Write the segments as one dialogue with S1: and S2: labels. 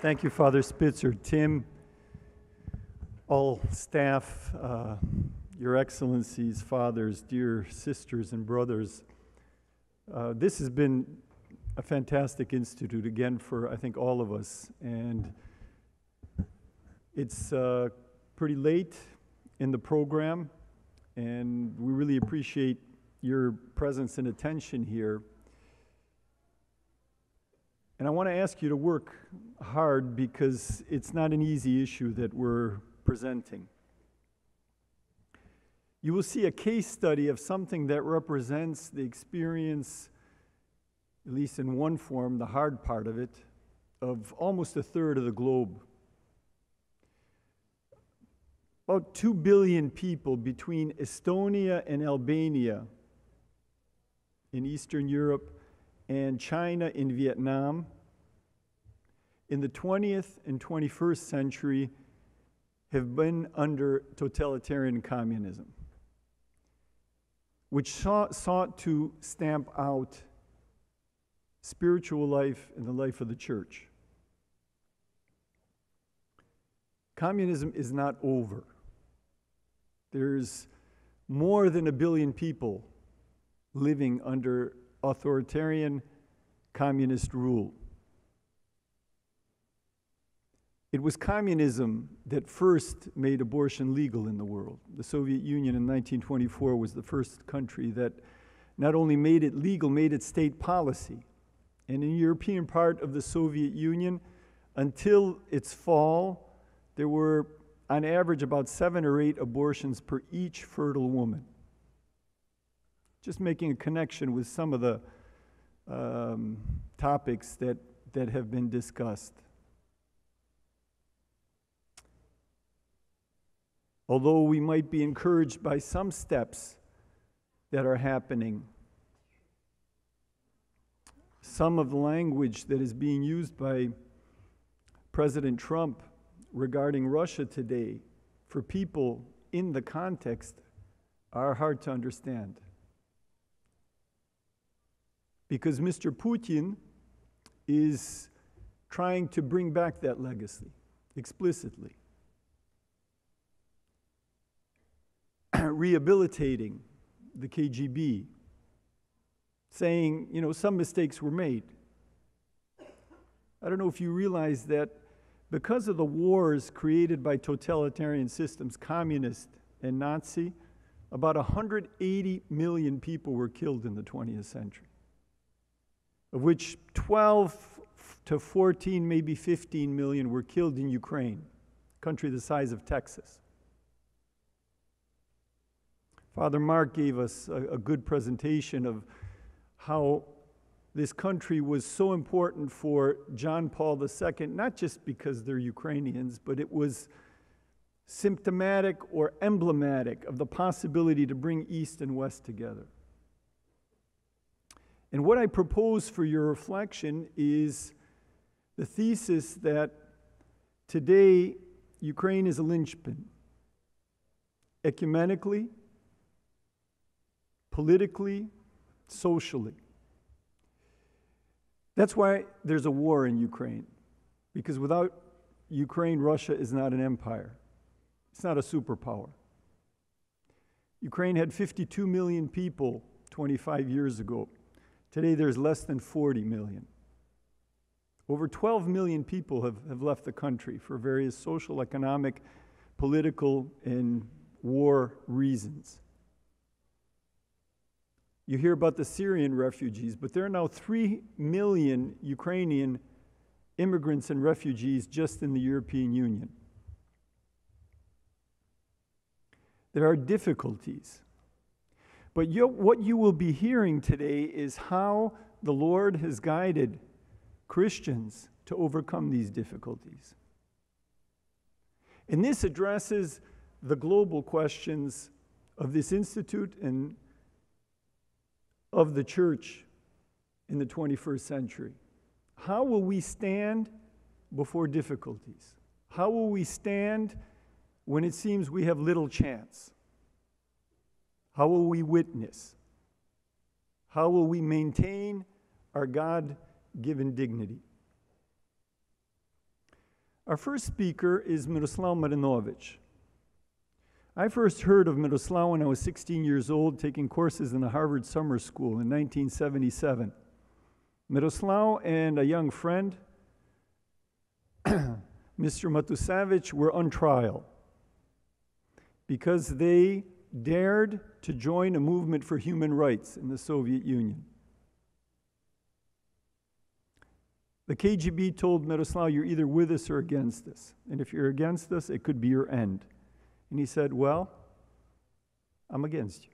S1: Thank you, Father Spitzer, Tim, all staff, Your Excellencies, fathers, dear sisters and brothers. This has been a fantastic institute, again, for, I think, all of us. And it's pretty late in the program, and we really appreciate your presence and attention here. And I want to ask you to work hard because it's not an easy issue that we're presenting. You will see a case study of something that represents the experience, at least in one form, the hard part of it, of almost a third of the globe. About 2 billion people between Estonia and Albania in Eastern Europe and China in Vietnam in the 20th and 21st century have been under totalitarian communism, which sought to stamp out spiritual life and the life of the church. Communism is not over. There's more than 1 billion people living under authoritarian communist rule. It was communism that first made abortion legal in the world. The Soviet Union in 1924 was the first country that not only made it legal, made it state policy. And in the European part of the Soviet Union, until its fall, there were on average about 7 or 8 abortions per each fertile woman. Just making a connection with some of the topics that have been discussed. Although we might be encouraged by some steps that are happening, some of the language that is being used by President Trump regarding Russia today for people in the context are hard to understand. Because Mr. Putin is trying to bring back that legacy explicitly, rehabilitating the KGB, saying, some mistakes were made. I don't know if you realize that because of the wars created by totalitarian systems, communist and Nazi, about 180 million people were killed in the 20th century, of which 12 to 14, maybe 15 million were killed in Ukraine, a country the size of Texas. Father Mark gave us a good presentation of how this country was so important for John Paul II, not just because they're Ukrainians, but it was symptomatic or emblematic of the possibility to bring East and West together. And what I propose for your reflection is the thesis that today Ukraine is a linchpin, ecumenically, politically, socially. That's why there's a war in Ukraine, because without Ukraine, Russia is not an empire. It's not a superpower. Ukraine had 52 million people 25 years ago. Today there's less than 40 million. Over 12 million people have left the country for various social, economic, political, and war reasons. You hear about the Syrian refugees, but there are now 3 million Ukrainian immigrants and refugees just in the European Union. There are difficulties. But what you will be hearing today is how the Lord has guided Christians to overcome these difficulties. And this addresses the global questions of this institute and of the church in the 21st century. How will we stand before difficulties? How will we stand when it seems we have little chance? How will we witness? How will we maintain our God-given dignity? Our first speaker is Myroslav Marynovych. I first heard of Myroslav when I was 16 years old, taking courses in the Harvard Summer School in 1977. Myroslav and a young friend, Mr. Matusevich, were on trial because they dared to join a movement for human rights in the Soviet Union. The KGB told Myroslav, "You're either with us or against us. And if you're against us, it could be your end." And he said, "Well, I'm against you."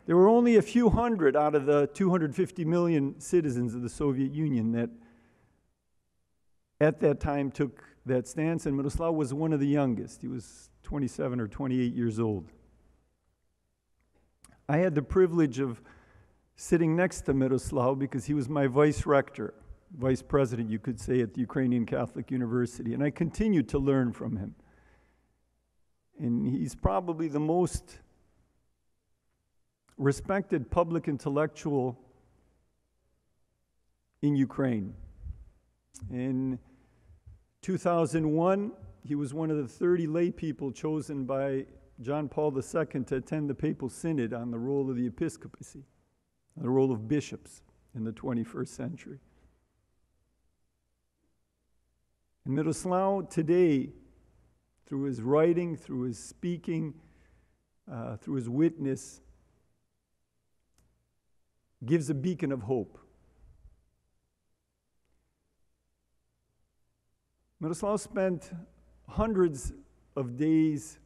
S1: There were only a few hundred out of the 250 million citizens of the Soviet Union that at that time took that stance, and Myroslav was one of the youngest. He was 27 or 28 years old. I had the privilege of sitting next to Myroslav because he was my vice rector, vice president, you could say, at the Ukrainian Catholic University, and I continued to learn from him. And he's probably the most respected public intellectual in Ukraine. In 2001, he was one of the 30 lay people chosen by John Paul II to attend the Papal Synod on the role of the episcopacy, the role of bishops in the 21st century. And Myroslav today, through his writing, through his speaking, through his witness, gives a beacon of hope. Myroslav spent hundreds of days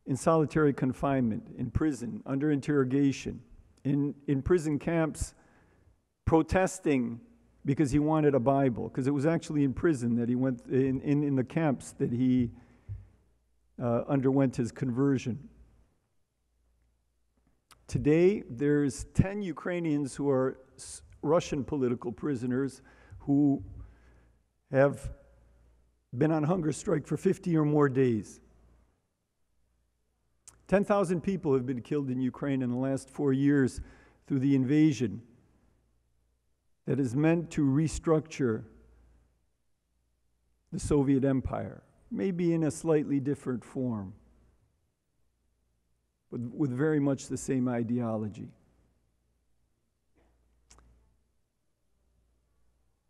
S1: in solitary confinement, in prison, under interrogation, in prison camps, protesting because he wanted a Bible, because it was actually in prison that he went, in the camps that he underwent his conversion. Today, there's 10 Ukrainians who are Russian political prisoners who have been on hunger strike for 50 or more days. 10,000 people have been killed in Ukraine in the last 4 years through the invasion that is meant to restructure the Soviet Empire, maybe in a slightly different form, but with very much the same ideology.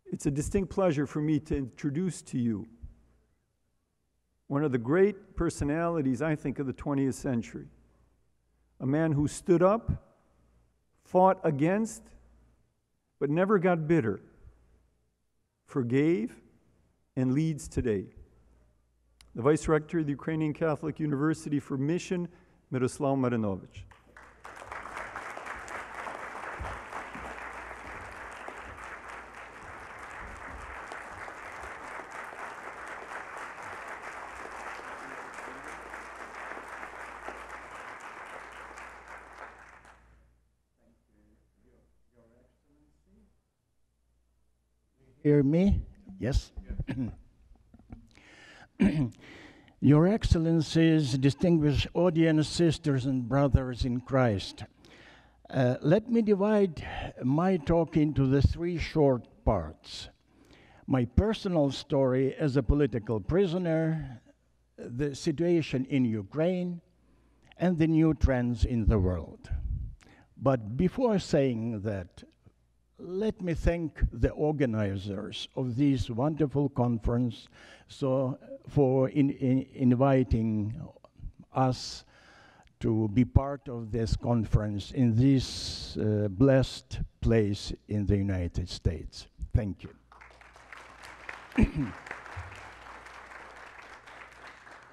S1: It's a distinct pleasure for me to introduce to you one of the great personalities, I think, of the 20th century. A man who stood up, fought against, but never got bitter, forgave, and leads today. The Vice Rector of the Ukrainian Catholic University for Mission, Myroslav Marynovych.
S2: Hear me? Yes? Your Excellencies, distinguished audience, sisters and brothers in Christ, let me divide my talk into the 3 short parts. My personal story as a political prisoner, the situation in Ukraine, and the new trends in the world. But before saying that, let me thank the organizers of this wonderful conference for inviting us to be part of this conference in this blessed place in the United States. Thank you.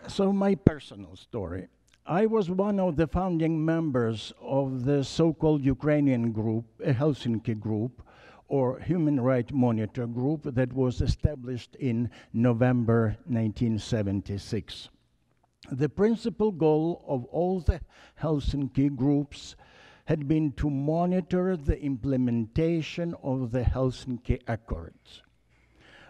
S2: So my personal story. I was one of the founding members of the so-called Ukrainian group, a Helsinki group, or Human Rights Monitor group that was established in November 1976. The principal goal of all the Helsinki groups had been to monitor the implementation of the Helsinki Accords.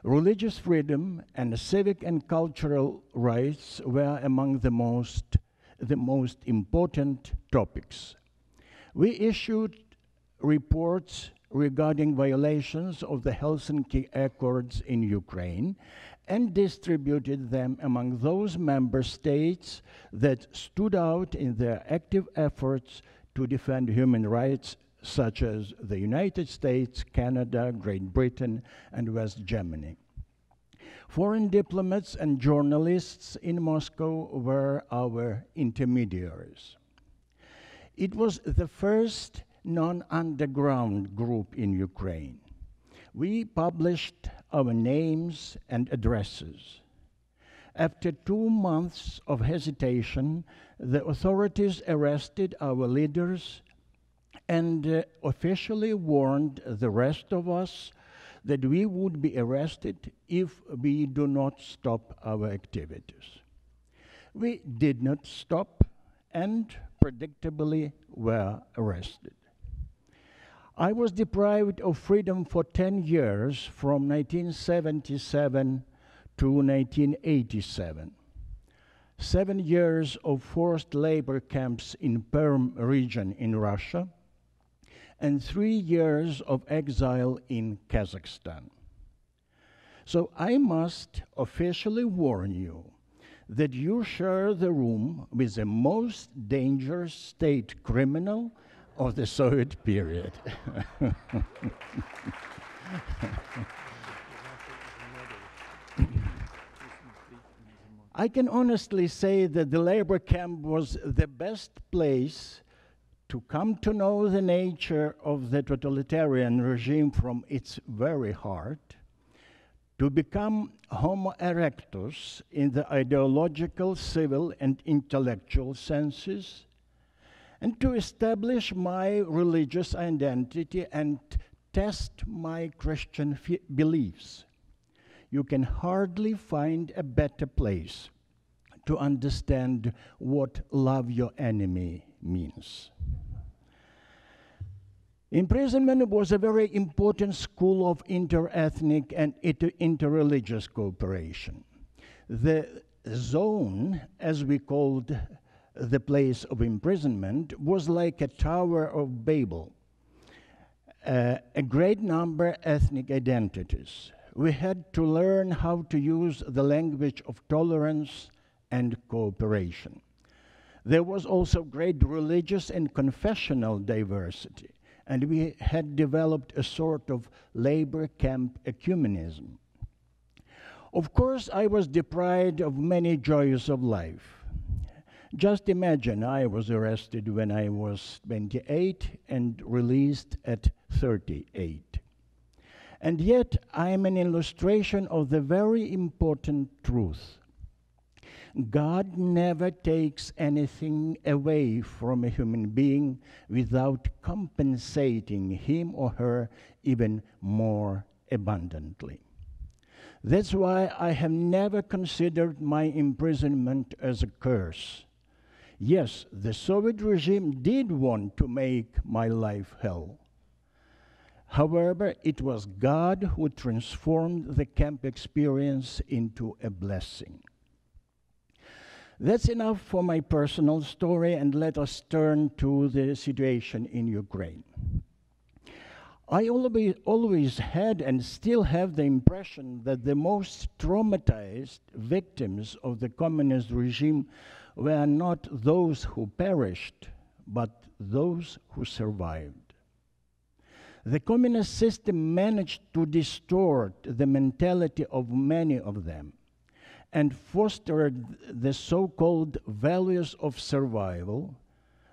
S2: Religious freedom and civic and cultural rights were among the most the most important topics. We issued reports regarding violations of the Helsinki Accords in Ukraine and distributed them among those member states that stood out in their active efforts to defend human rights, such as the United States, Canada, Great Britain, and West Germany. Foreign diplomats and journalists in Moscow were our intermediaries. It was the first non-underground group in Ukraine. We published our names and addresses. After 2 months of hesitation, the authorities arrested our leaders and officially warned the rest of us that we would be arrested if we do not stop our activities. We did not stop and predictably were arrested. I was deprived of freedom for 10 years from 1977 to 1987. 7 years of forced labor camps in Perm region in Russia, and 3 years of exile in Kazakhstan. So I must officially warn you that you share the room with the most dangerous state criminal of the Soviet period. I can honestly say that the labor camp was the best place to come to know the nature of the totalitarian regime from its very heart, to become homo erectus in the ideological, civil, and intellectual senses, and to establish my religious identity and test my Christian beliefs. You can hardly find a better place to understand what love your enemy means. Imprisonment was a very important school of inter-ethnic and inter-religious cooperation. The zone, as we called the place of imprisonment, was like a Tower of Babel, a great number of ethnic identities. We had to learn how to use the language of tolerance and cooperation. There was also great religious and confessional diversity, and we had developed a sort of labor camp ecumenism. Of course, I was deprived of many joys of life. Just imagine I was arrested when I was 28 and released at 38. And yet, I am an illustration of the very important truth. God never takes anything away from a human being without compensating him or her even more abundantly. That's why I have never considered my imprisonment as a curse. Yes, the Soviet regime did want to make my life hell. However, it was God who transformed the camp experience into a blessing. That's enough for my personal story, and let us turn to the situation in Ukraine. I always had and still have the impression that the most traumatized victims of the communist regime were not those who perished, but those who survived. The communist system managed to distort the mentality of many of them and fostered the so-called values of survival,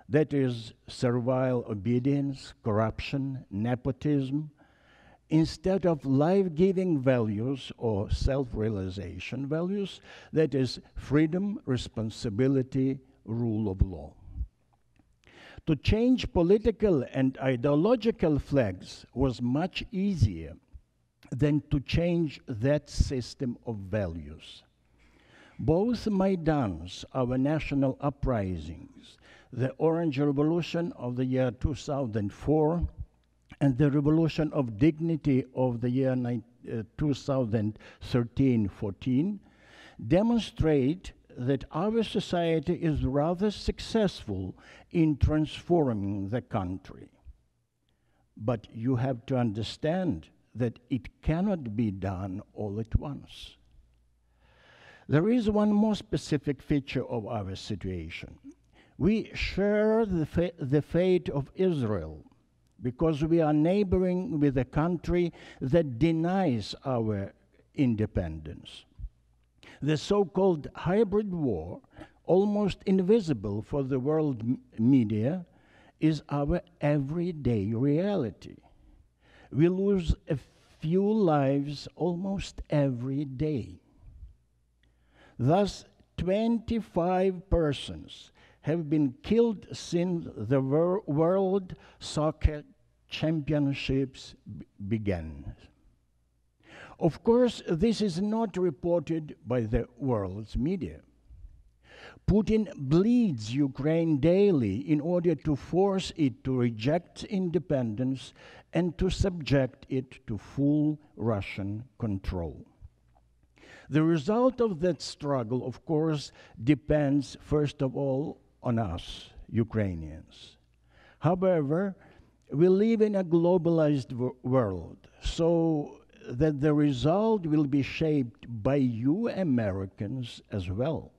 S2: that is, servile obedience, corruption, nepotism, instead of life-giving values or self-realization values, that is, freedom, responsibility, rule of law. To change political and ideological flags was much easier than to change that system of values. Both Maidans, our national uprisings, the Orange Revolution of the year 2004, and the Revolution of Dignity of the year 2013-14, demonstrate that our society is rather successful in transforming the country. But you have to understand that it cannot be done all at once. There is one more specific feature of our situation. We share the fate of Israel because we are neighboring with a country that denies our independence. The so-called hybrid war, almost invisible for the world media, is our everyday reality. We lose a few lives almost every day. Thus, 25 persons have been killed since the World Soccer Championships began. Of course, this is not reported by the world's media. Putin bleeds Ukraine daily in order to force it to reject independence and to subject it to full Russian control. The result of that struggle, of course, depends first of all on us, Ukrainians. However, we live in a globalized world, so that the result will be shaped by you Americans as well.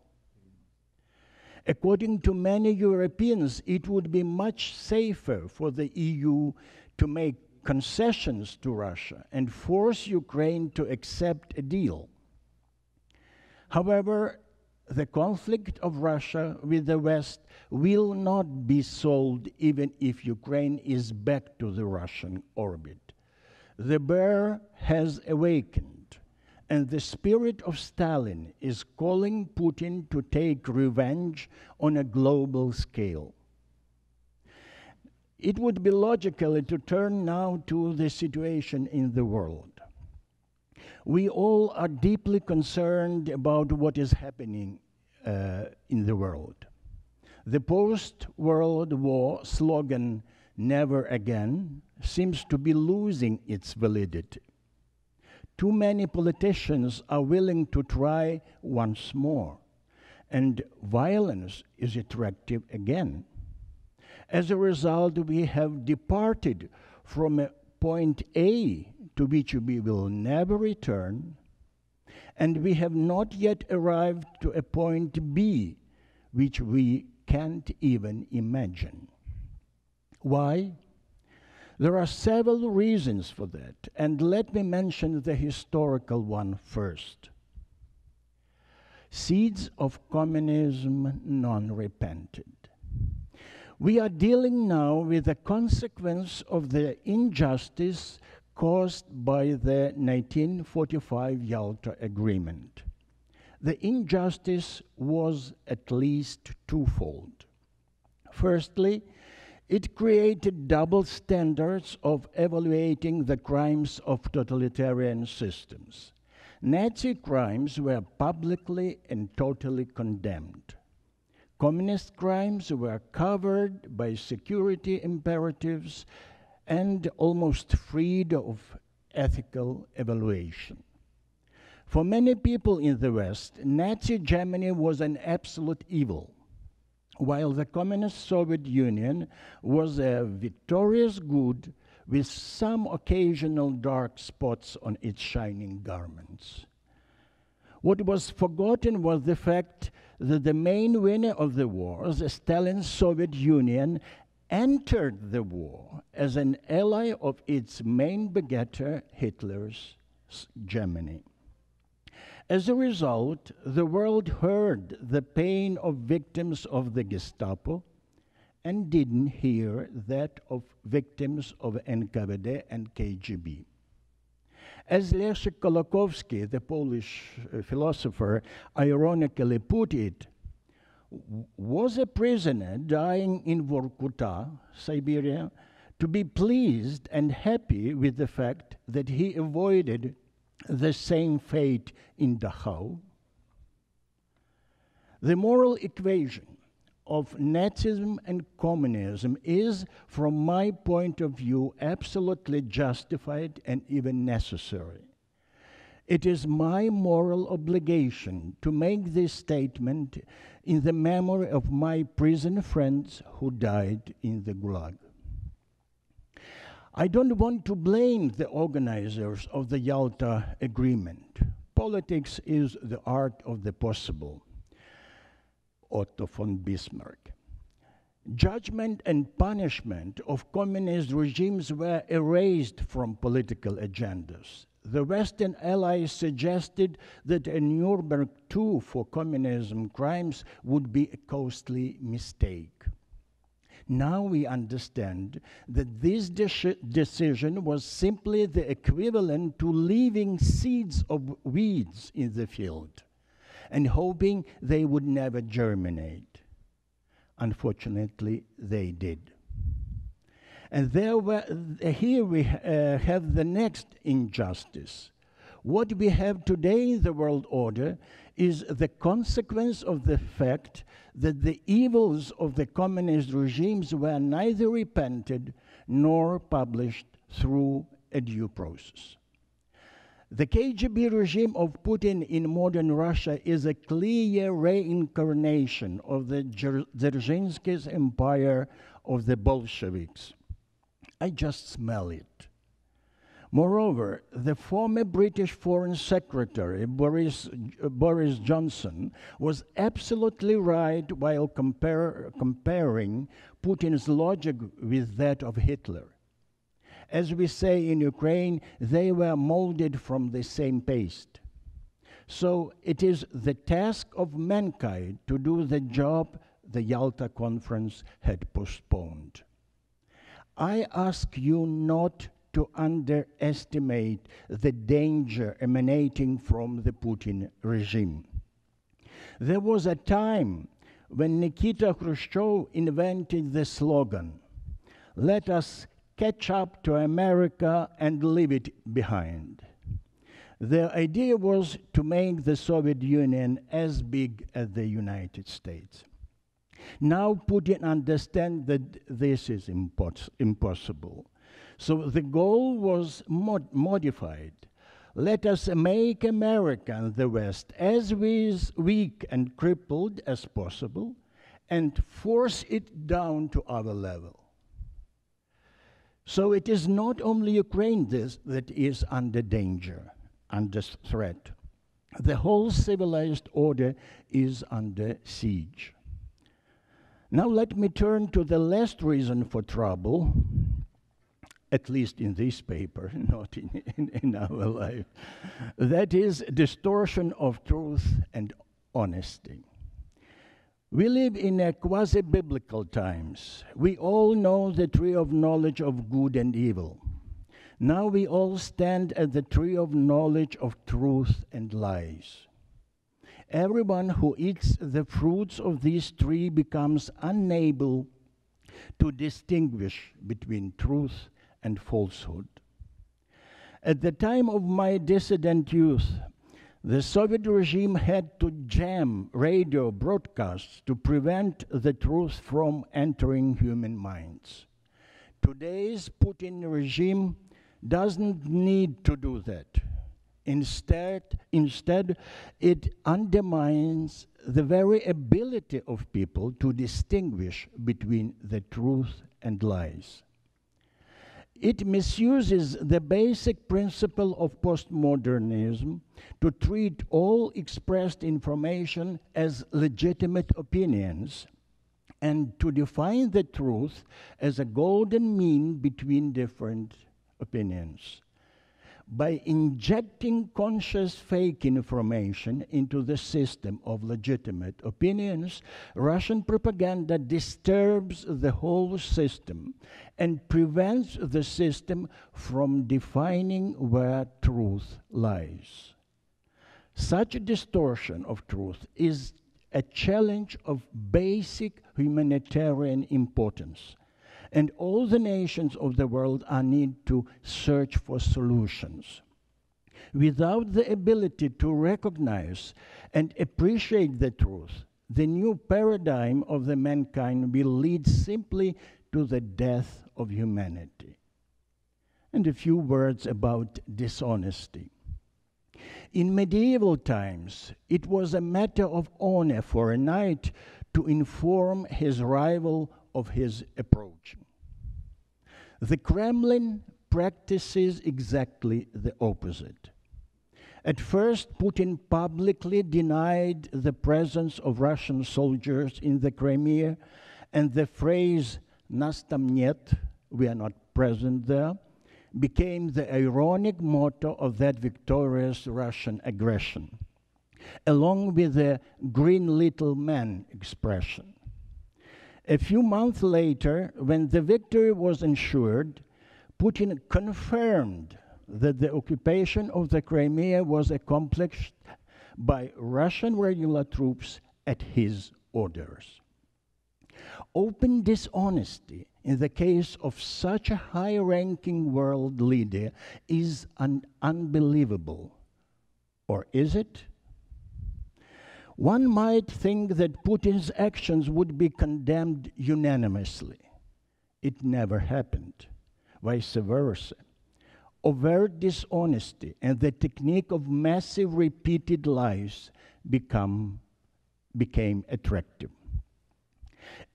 S2: According to many Europeans, it would be much safer for the EU to make concessions to Russia and force Ukraine to accept a deal. However, the conflict of Russia with the West will not be solved even if Ukraine is back to the Russian orbit. The bear has awakened, and the spirit of Stalin is calling Putin to take revenge on a global scale. It would be logical to turn now to the situation in the world. We all are deeply concerned about what is happening in the world. The post-World War slogan, "Never Again," seems to be losing its validity. Too many politicians are willing to try once more, and violence is attractive again. As a result, we have departed from a point A to which we will never return, and we have not yet arrived to a point B, which we can't even imagine. Why? There are several reasons for that, and let me mention the historical one first. Seeds of communism non-repented. We are dealing now with the consequence of the injustice caused by the 1945 Yalta Agreement. The injustice was at least twofold. Firstly, it created double standards of evaluating the crimes of totalitarian systems. Nazi crimes were publicly and totally condemned. Communist crimes were covered by security imperatives and almost freed of ethical evaluation. For many people in the West, Nazi Germany was an absolute evil, while the communist Soviet Union was a victorious good with some occasional dark spots on its shining garments. What was forgotten was the fact that the main winner of the war, Stalin's Soviet Union, entered the war as an ally of its main begetter, Hitler's Germany. As a result, the world heard the pain of victims of the Gestapo and didn't hear that of victims of NKVD and KGB. As Leszek Kolakowski, the Polish philosopher, ironically put it, was a prisoner dying in Vorkuta, Siberia, to be pleased and happy with the fact that he avoided the same fate in Dachau? The moral equation of Nazism and communism is, from my point of view, absolutely justified and even necessary. It is my moral obligation to make this statement in the memory of my prison friends who died in the Gulag. I don't want to blame the organizers of the Yalta Agreement. Politics is the art of the possible. Otto von Bismarck. Judgment and punishment of communist regimes were erased from political agendas. The Western allies suggested that a Nuremberg II for communism crimes would be a costly mistake. Now we understand that this decision was simply the equivalent to leaving seeds of weeds in the field and hoping they would never germinate. Unfortunately, they did. And here we have the next injustice. What we have today in the world order is the consequence of the fact that the evils of the communist regimes were neither repented nor published through a due process. The KGB regime of Putin in modern Russia is a clear reincarnation of the Dzerzhinsky's empire of the Bolsheviks. I just smell it. Moreover, the former British Foreign Secretary, Boris Johnson, was absolutely right while comparing Putin's logic with that of Hitler. As we say in Ukraine, they were molded from the same paste. So it is the task of mankind to do the job the Yalta Conference had postponed. I ask you not to underestimate the danger emanating from the Putin regime. There was a time when Nikita Khrushchev invented the slogan, "Let us catch up to America and leave it behind." The idea was to make the Soviet Union as big as the United States. Now Putin understands that this is impossible. So the goal was modified. Let us make America and the West as weak and crippled as possible and force it down to our level. So it is not only Ukraine that is under danger, under threat. The whole civilized order is under siege. Now let me turn to the last reason for trouble, at least in this paper, not in our life. That is distortion of truth and honesty. We live in a quasi-biblical times. We all know the tree of knowledge of good and evil. Now we all stand at the tree of knowledge of truth and lies. Everyone who eats the fruits of this tree becomes unable to distinguish between truth and falsehood. At the time of my dissident youth, the Soviet regime had to jam radio broadcasts to prevent the truth from entering human minds. Today's Putin regime doesn't need to do that. Instead, it undermines the very ability of people to distinguish between the truth and lies. It misuses the basic principle of postmodernism to treat all expressed information as legitimate opinions and to define the truth as a golden mean between different opinions. By injecting conscious fake information into the system of legitimate opinions, Russian propaganda disturbs the whole system and prevents the system from defining where truth lies. Such a distortion of truth is a challenge of basic humanitarian importance. And all the nations of the world are need to search for solutions. Without the ability to recognize and appreciate the truth, the new paradigm of the mankind will lead simply to the death of humanity. And a few words about dishonesty. In medieval times, it was a matter of honor for a knight to inform his rival of his approach. The Kremlin practices exactly the opposite. At first, Putin publicly denied the presence of Russian soldiers in the Crimea, and the phrase "Nas tam net," we are not present there, became the ironic motto of that victorious Russian aggression, along with the "green little man" expression. A few months later, when the victory was ensured, Putin confirmed that the occupation of the Crimea was accomplished by Russian regular troops at his orders. Open dishonesty in the case of such a high-ranking world leader is unbelievable. Or is it? One might think that Putin's actions would be condemned unanimously. It never happened. Vice versa. Overt dishonesty and the technique of massive repeated lies became attractive.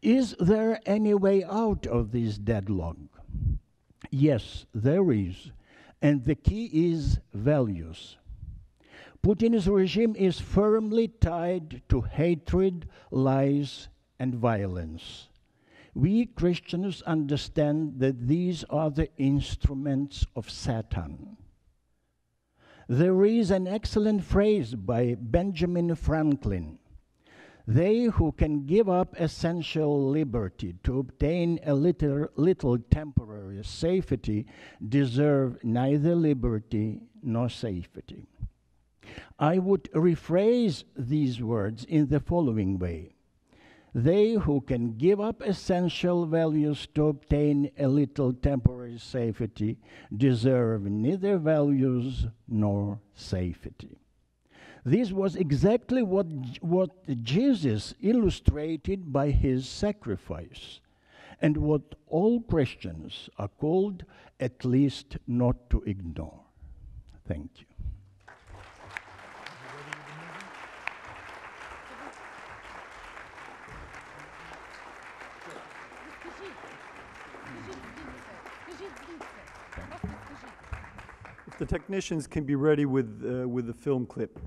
S2: Is there any way out of this deadlock? Yes, there is, and the key is values. Putin's regime is firmly tied to hatred, lies, and violence. We Christians understand that these are the instruments of Satan. There is an excellent phrase by Benjamin Franklin: "They who can give up essential liberty to obtain a little temporary safety deserve neither liberty nor safety." I would rephrase these words in the following way: they who can give up essential values to obtain a little temporary safety deserve neither values nor safety. This was exactly what Jesus illustrated by his sacrifice, and what all Christians are called at least not to ignore. Thank you.
S1: If the technicians can be ready with the film clip.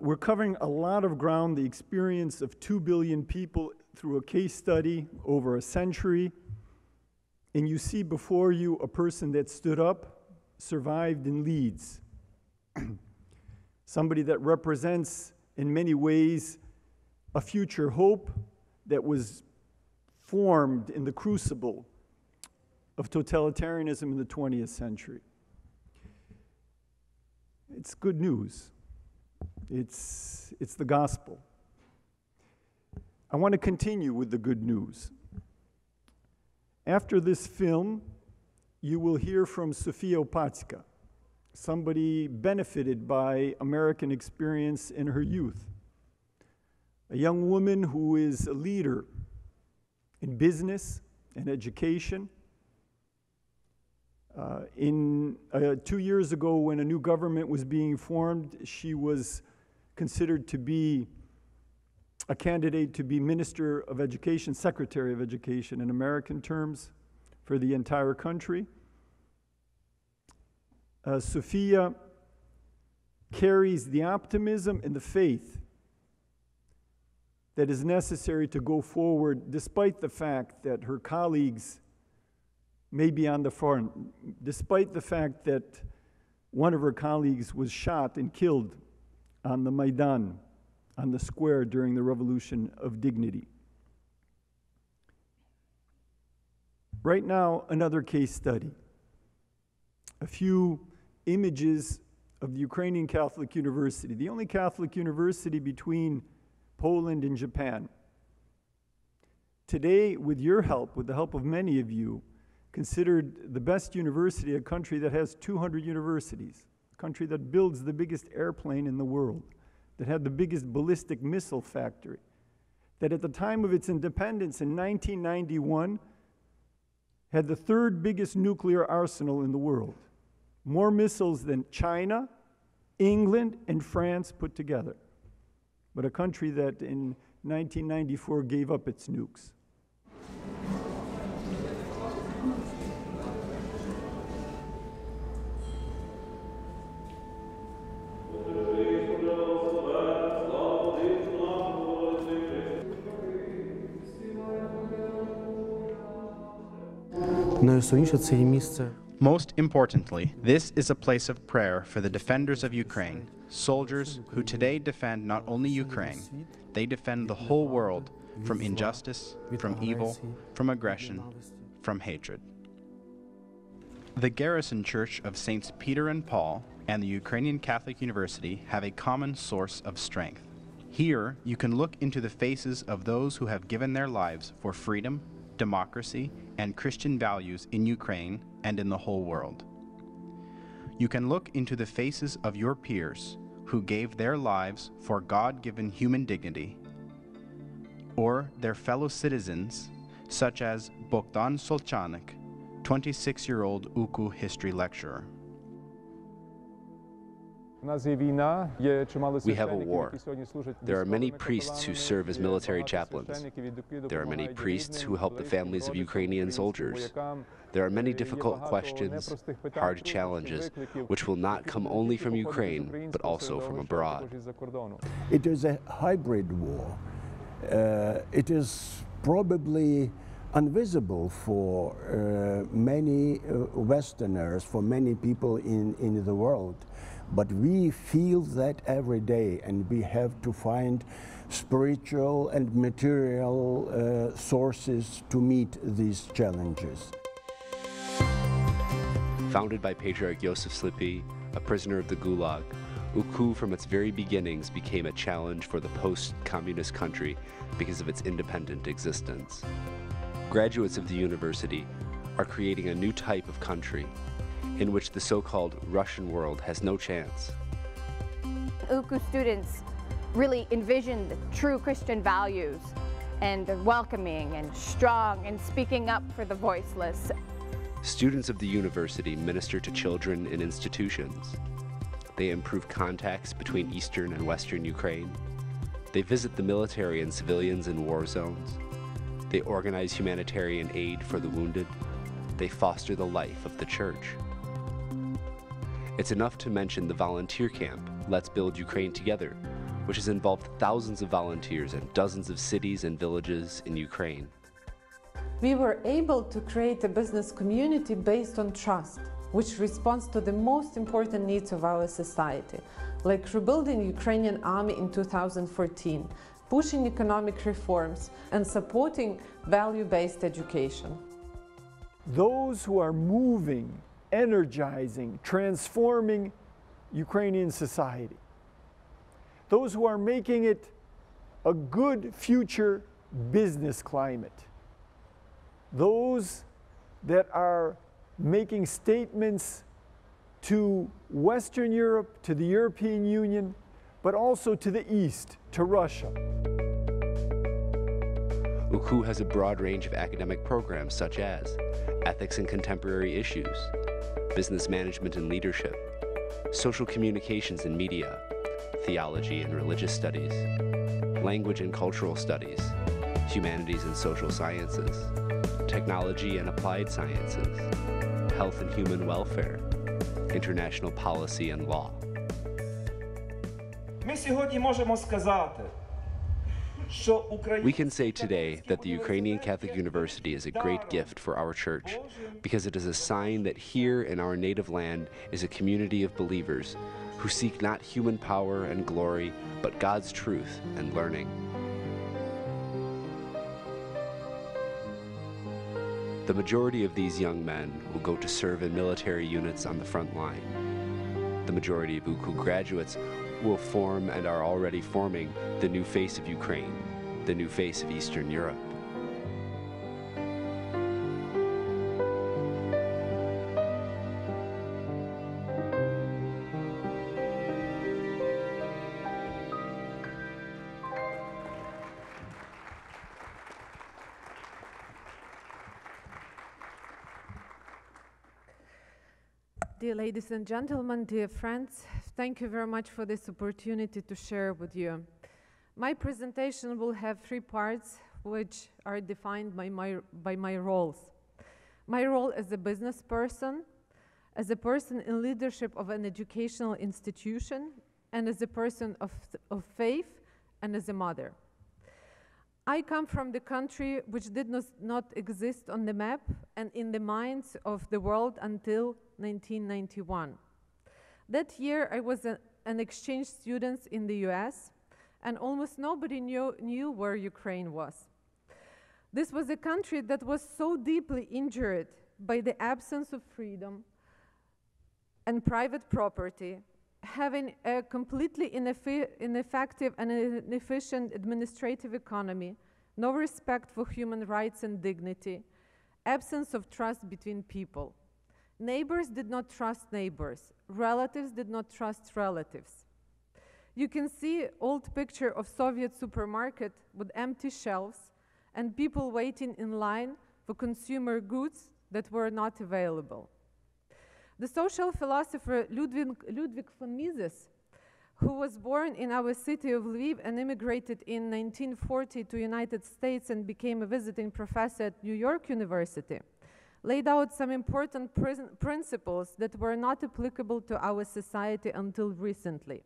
S1: We're covering a lot of ground, the experience of 2 billion people through a case study over a century. And you see before you a person that stood up, survived, and leads. Somebody that represents, in many ways, a future hope that was formed in the crucible of totalitarianism in the 20th century. It's good news. It's the gospel. I want to continue with the good news. After this film, you will hear from Sophia Opatska, somebody benefited by American experience in her youth. A young woman who is a leader in business and education. 2 years ago, when a new government was being formed, she was considered to be a candidate to be Minister of Education, Secretary of Education in American terms, for the entire country. Sophia carries the optimism and the faith that is necessary to go forward, despite the fact that her colleagues may be on the front, despite the fact that one of her colleagues was shot and killed on the Maidan, on the square during the Revolution of Dignity. Right now, another case study. A few images of the Ukrainian Catholic University, the only Catholic university between Poland and Japan. Today, with your help, with the help of many of you, considered the best university, a country that has 200 universities, a country that builds the biggest airplane in the world, that had the biggest ballistic missile factory, that at the time of its independence in 1991 had the third biggest nuclear arsenal in the world, more missiles than China, England, and France put together, but a country that in 1994 gave up its nukes.
S3: Most importantly, this is a place of prayer for the defenders of Ukraine, soldiers who today defend not only Ukraine, they defend the whole world from injustice, from evil, from aggression, from hatred. The Garrison Church of Saints Peter and Paul and the Ukrainian Catholic University have a common source of strength. Here, you can look into the faces of those who have given their lives for freedom, democracy, and Christian values in Ukraine and in the whole world. You can look into the faces of your peers who gave their lives for God-given human dignity, or their fellow citizens, such as Bogdan Solchanik, 26-year-old UKU history lecturer.
S4: We have a war. There are many priests who serve as military chaplains. There are many priests who help the families of Ukrainian soldiers. There are many difficult questions, hard challenges, which will not come only from Ukraine, but also from abroad.
S2: It is a hybrid war. It is probably invisible for many Westerners, for many people in the world. But we feel that every day, and we have to find spiritual and material sources to meet these challenges.
S4: Founded by Patriarch Yosef Slipi, a prisoner of the Gulag, UKU from its very beginnings became a challenge for the post-communist country because of its independent existence. Graduates of the university are creating a new type of country in which the so-called Russian world has no chance.
S5: UKU students really envisioned true Christian values and they're welcoming and strong and speaking up for the voiceless.
S4: Students of the university minister to children in institutions. They improve contacts between Eastern and Western Ukraine. They visit the military and civilians in war zones. They organize humanitarian aid for the wounded. They foster the life of the church. It's enough to mention the volunteer camp, Let's Build Ukraine Together, which has involved thousands of volunteers in dozens of cities and villages in Ukraine.
S6: We were able to create a business community based on trust, which responds to the most important needs of our society, like rebuilding Ukrainian army in 2014, pushing economic reforms, and supporting value-based education.
S1: Those who are moving, energizing, transforming Ukrainian society. Those who are making it a good future business climate. Those that are making statements to Western Europe, to the European Union, but also to the East, to Russia.
S4: UKU has a broad range of academic programs such as ethics and contemporary issues, business management and leadership, social communications and media, theology and religious studies, language and cultural studies, humanities and social sciences, technology and applied sciences, health and human welfare, international policy and law. We can say today that the Ukrainian Catholic University is a great gift for our church because it is a sign that here in our native land is a community of believers who seek not human power and glory, but God's truth and learning. The majority of these young men will go to serve in military units on the front line. The majority of UKU graduates will form and are already forming the new face of Ukraine, the new face of Eastern Europe.
S6: dear ladies and gentlemen, dear friends, thank you very much for this opportunity to share with you. My presentation will have 3 parts, which are defined by my roles. My role as a business person, as a person in leadership of an educational institution, and as a person of faith, and as a mother. I come from the country which did not exist on the map and in the minds of the world until 1991. That year I was an exchange student in the US, and almost nobody knew where Ukraine was. This was a country that was so deeply injured by the absence of freedom and private property, having a completely ineffective and inefficient administrative economy, no respect for human rights and dignity, absence of trust between people. Neighbors did not trust neighbors. Relatives did not trust relatives. You can see old picture of Soviet supermarket with empty shelves and people waiting in line for consumer goods that were not available. The social philosopher Ludwig von Mises, who was born in our city of Lviv and immigrated in 1940 to United States and became a visiting professor at New York University, laid out some important principles that were not applicable to our society until recently.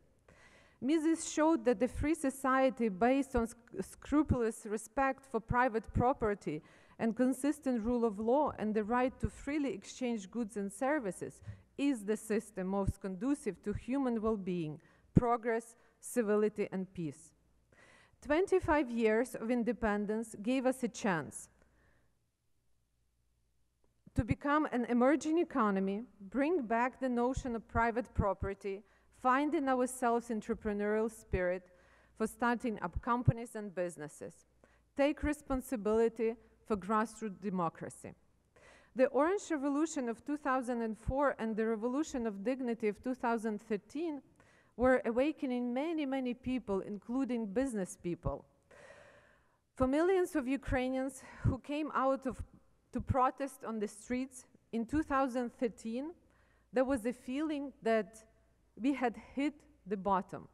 S6: Mises showed that the free society based on scrupulous respect for private property and consistent rule of law and the right to freely exchange goods and services is the system most conducive to human well-being, progress, civility, and peace. 25 years of independence gave us a chance to become an emerging economy, bring back the notion of private property, find in ourselves entrepreneurial spirit for starting up companies and businesses, take responsibility for grassroots democracy. The Orange Revolution of 2004 and the Revolution of Dignity of 2013 were awakening many, many people, including business people. For millions of Ukrainians who came out to protest on the streets in 2013, there was a feeling that we had hit the bottom.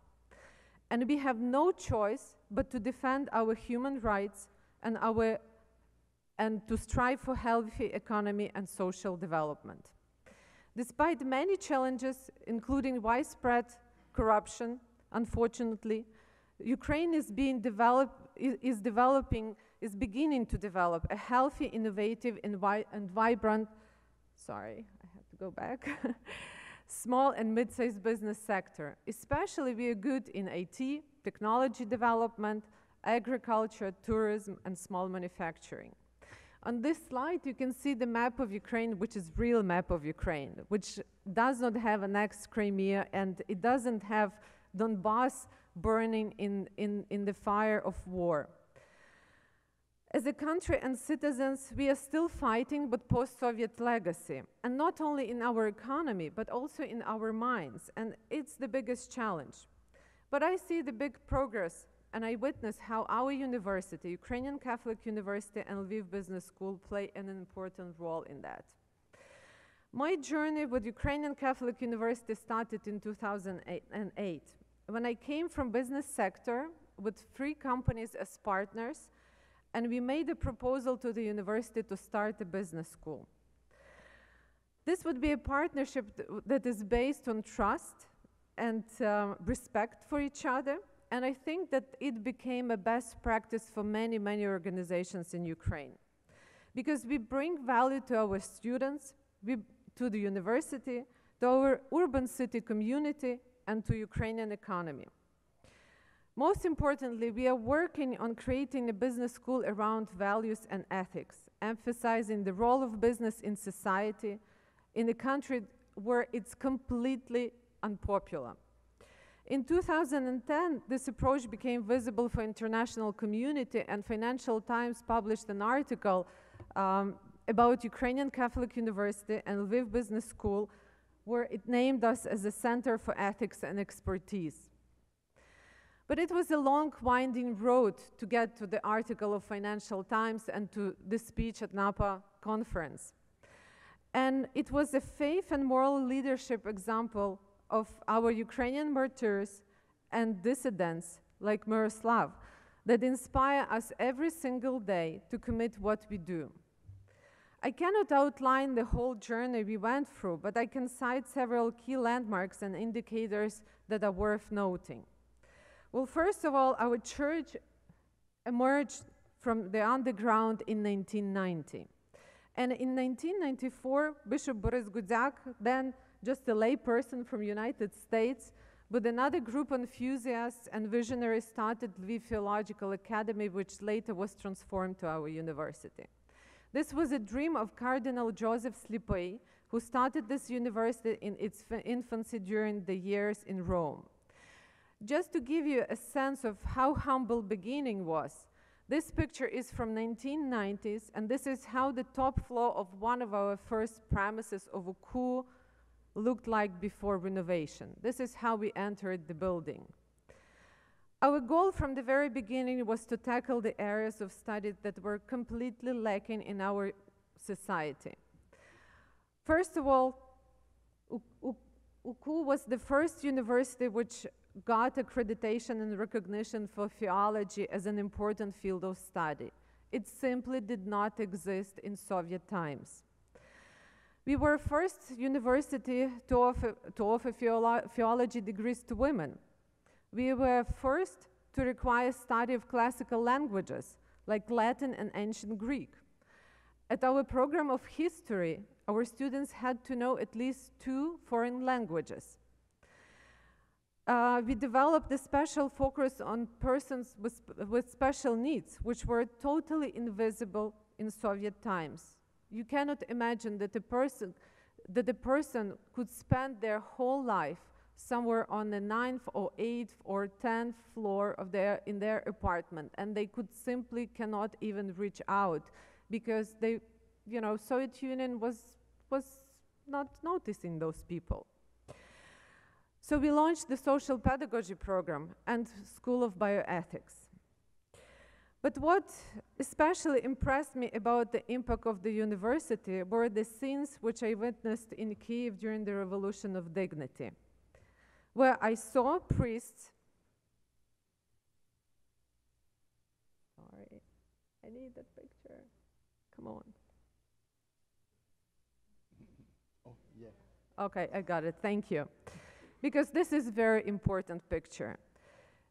S6: And we have no choice but to defend our human rights and to strive for healthy economy and social development. Despite many challenges, including widespread corruption, unfortunately, Ukraine is beginning to develop a healthy, innovative, and vibrant, sorry, I have to go back, small and mid-sized business sector. Especially we are good in IT, technology development, agriculture, tourism, and small manufacturing. On this slide, you can see the map of Ukraine, which is real map of Ukraine, which does not have an ex-Crimea, and it doesn't have Donbass burning in the fire of war. As a country and citizens, we are still fighting with post-Soviet legacy, and not only in our economy, but also in our minds, and it's the biggest challenge. But I see the big progress, and I witness how our university, Ukrainian Catholic University and Lviv Business School, play an important role in that. My journey with Ukrainian Catholic University started in 2008, when I came from business sector with 3 companies as partners, and we made a proposal to the university to start a business school. This would be a partnership that is based on trust and respect for each other, and I think that it became a best practice for many, many organizations in Ukraine. Because we bring value to our students, to the university, to our urban city community, and to Ukrainian economy. Most importantly, we are working on creating a business school around values and ethics, emphasizing the role of business in society in a country where it's completely unpopular. In 2010, this approach became visible for international community, and Financial Times published an article about Ukrainian Catholic University and Lviv Business School, where it named us as a center for ethics and expertise. But it was a long, winding road to get to the article of Financial Times and to the speech at Napa conference. And it was a faith and moral leadership example of our Ukrainian martyrs and dissidents like Myroslav that inspire us every single day to commit what we do. I cannot outline the whole journey we went through, but I can cite several key landmarks and indicators that are worth noting. Well, first of all, our church emerged from the underground in 1990. And in 1994, Bishop Borys Gudziak, then just a lay person from United States, with another group of enthusiasts and visionaries, started Lviv Theological Academy, which later was transformed to our university. This was a dream of Cardinal Joseph Slipy, who started this university in its infancy during the years in Rome. Just to give you a sense of how humble beginning was, this picture is from 1990s, and this is how the top floor of one of our first premises of UKU looked like before renovation. This is how we entered the building. Our goal from the very beginning was to tackle the areas of study that were completely lacking in our society. First of all, UKU was the first university which got accreditation and recognition for theology as an important field of study. It simply did not exist in Soviet times. We were first university to offer theology degrees to women. We were first to require study of classical languages like Latin and ancient Greek. At our program of history, our students had to know at least 2 foreign languages. We developed a special focus on persons with special needs, which were totally invisible in Soviet times. You cannot imagine that a person could spend their whole life somewhere on the 9th or 8th or 10th floor of in their apartment, and they could simply cannot even reach out because they, Soviet Union was not noticing those people. So we launched the social pedagogy program and School of Bioethics. But what especially impressed me about the impact of the university were the scenes which I witnessed in Kyiv during the Revolution of Dignity, where I saw priests. Sorry, I need that picture. Come on. Oh, yeah. Okay, I got it, thank you. Because this is a very important picture.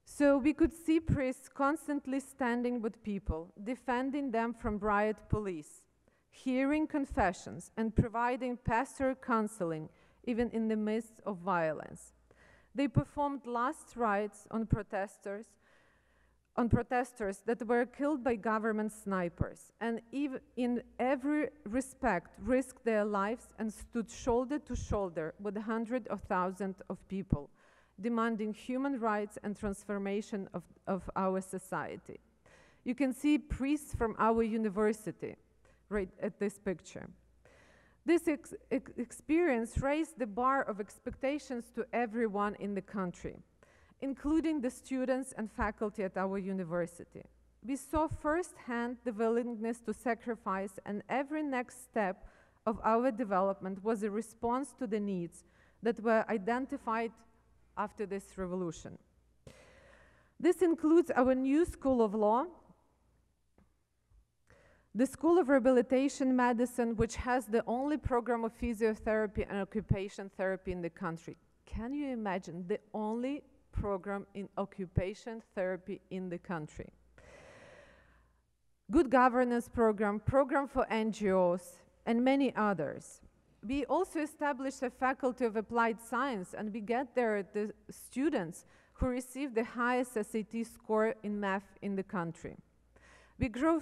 S6: So we could see priests constantly standing with people, defending them from riot police, hearing confessions, and providing pastoral counseling, even in the midst of violence. They performed last rites on protesters that were killed by government snipers, and in every respect risked their lives and stood shoulder to shoulder with hundreds of thousands of people, demanding human rights and transformation of our society. You can see priests from our university right at this picture. This experience raised the bar of expectations to everyone in the country, including the students and faculty at our university. We saw firsthand the willingness to sacrifice, and every next step of our development was a response to the needs that were identified after this revolution. This includes our new School of Law, the School of Rehabilitation Medicine, which has the only program of physiotherapy and occupation therapy in the country. Can you imagine? The only program in occupation therapy in the country. Good governance program, program for NGOs, and many others. We also established a faculty of applied science, and we get there the students who receive the highest SAT score in math in the country. We grow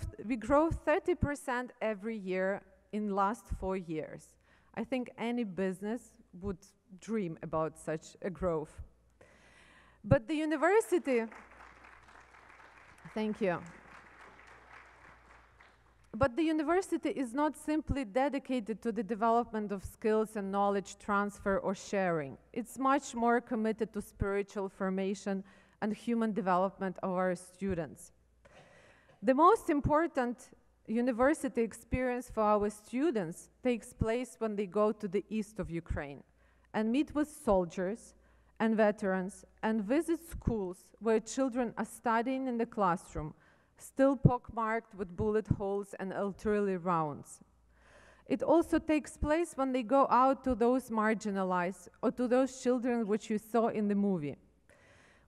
S6: 30% every year in the last 4 years. I think any business would dream about such a growth. But the university, thank you. But the university is not simply dedicated to the development of skills and knowledge transfer or sharing. It's much more committed to spiritual formation and human development of our students. The most important university experience for our students takes place when they go to the east of Ukraine and meet with soldiers and veterans and visit schools where children are studying in the classroom, still pockmarked with bullet holes and artillery rounds. It also takes place when they go out to those marginalized or to those children which you saw in the movie.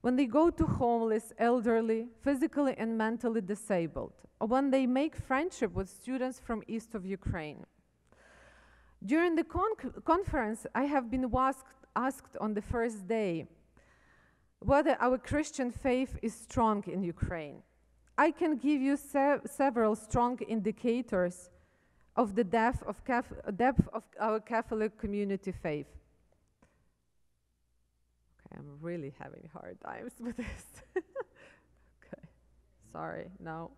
S6: When they go to homeless, elderly, physically and mentally disabled, or when they make friendship with students from east of Ukraine. During the conference, I have been asked on the first day whether our Christian faith is strong in Ukraine. I can give you several strong indicators of the depth of our Catholic community faith. Okay, I'm really having hard times with this. Okay, sorry, no.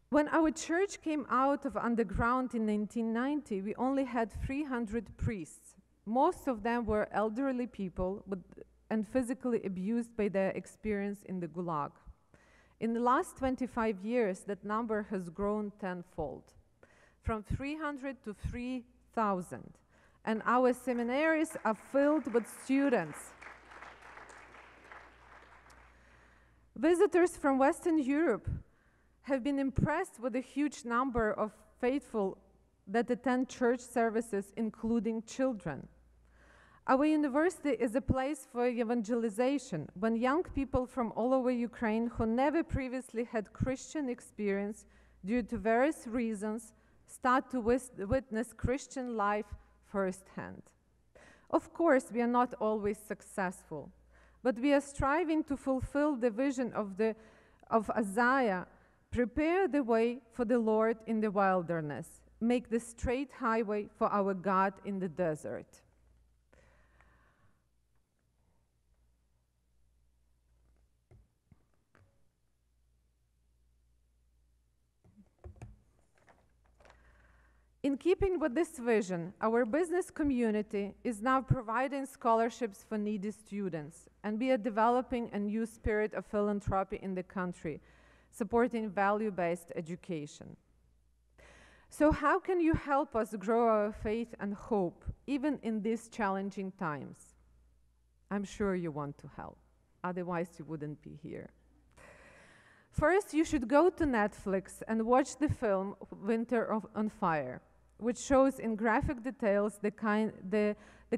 S6: When our church came out of underground in 1990, we only had 300 priests. Most of them were elderly people and physically abused by their experience in the Gulag. In the last 25 years, that number has grown tenfold, from 300 to 3,000. And our seminaries are filled with students. Visitors from Western Europe have been impressed with the huge number of faithful that attend church services, including children. Our university is a place for evangelization, when young people from all over Ukraine who never previously had Christian experience due to various reasons start to witness Christian life firsthand. Of course, we are not always successful, but we are striving to fulfill the vision of Isaiah, prepare the way for the Lord in the wilderness, make the straight highway for our God in the desert. In keeping with this vision, our business community is now providing scholarships for needy students, and we are developing a new spirit of philanthropy in the country, supporting value-based education. So how can you help us grow our faith and hope, even in these challenging times? I'm sure you want to help, otherwise you wouldn't be here. First, you should go to Netflix and watch the film Winter on Fire, which shows in graphic details the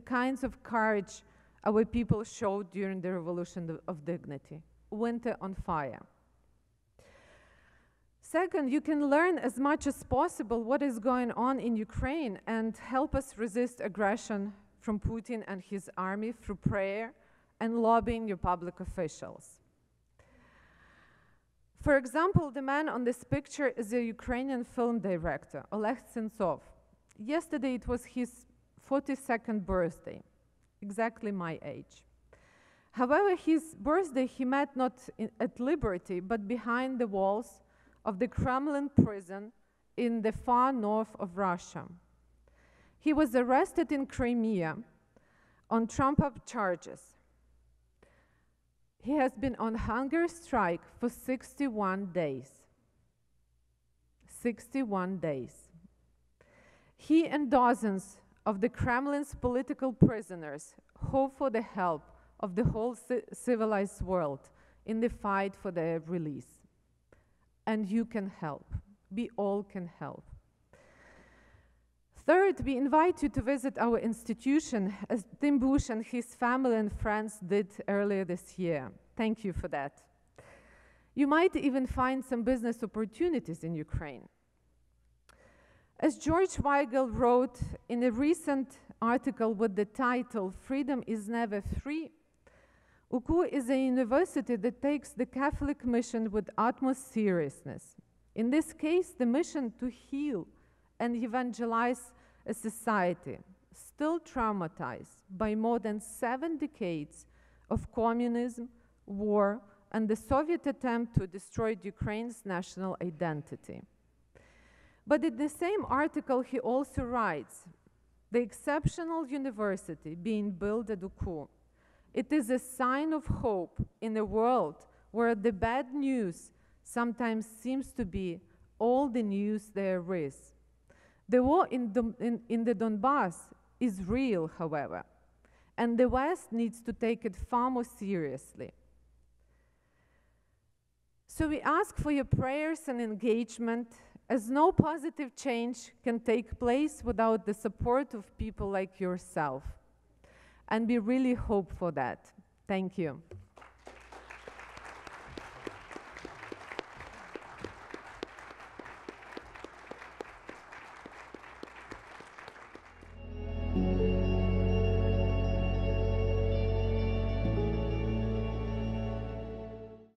S6: kinds of courage our people showed during the Revolution of Dignity. Winter on Fire. Second, you can learn as much as possible what is going on in Ukraine and help us resist aggression from Putin and his army through prayer and lobbying your public officials. For example, the man on this picture is a Ukrainian film director, Oleg Sentsov. Yesterday it was his 42nd birthday, exactly my age. However, his birthday he met not at liberty, but behind the walls of the Kremlin prison in the far north of Russia. He was arrested in Crimea on trumped-up charges. He has been on hunger strike for 61 days. 61 days. He and dozens of the Kremlin's political prisoners hope for the help of the whole civilized world in the fight for their release. And you can help. We all can help. Third, we invite you to visit our institution, as Tim Bush and his family and friends did earlier this year. Thank you for that. You might even find some business opportunities in Ukraine. As George Weigel wrote in a recent article with the title, "Freedom is Never Free," UKU is a university that takes the Catholic mission with utmost seriousness. In this case, the mission to heal and evangelize a society still traumatized by more than 7 decades of communism, war, and the Soviet attempt to destroy Ukraine's national identity. But in the same article, he also writes, "The exceptional university being built at UKU, it is a sign of hope in a world where the bad news sometimes seems to be all the news there is. The war in the Donbass is real, however, and the West needs to take it far more seriously. So we ask for your prayers and engagement, as no positive change can take place without the support of people like yourself. And we really hope for that. Thank you.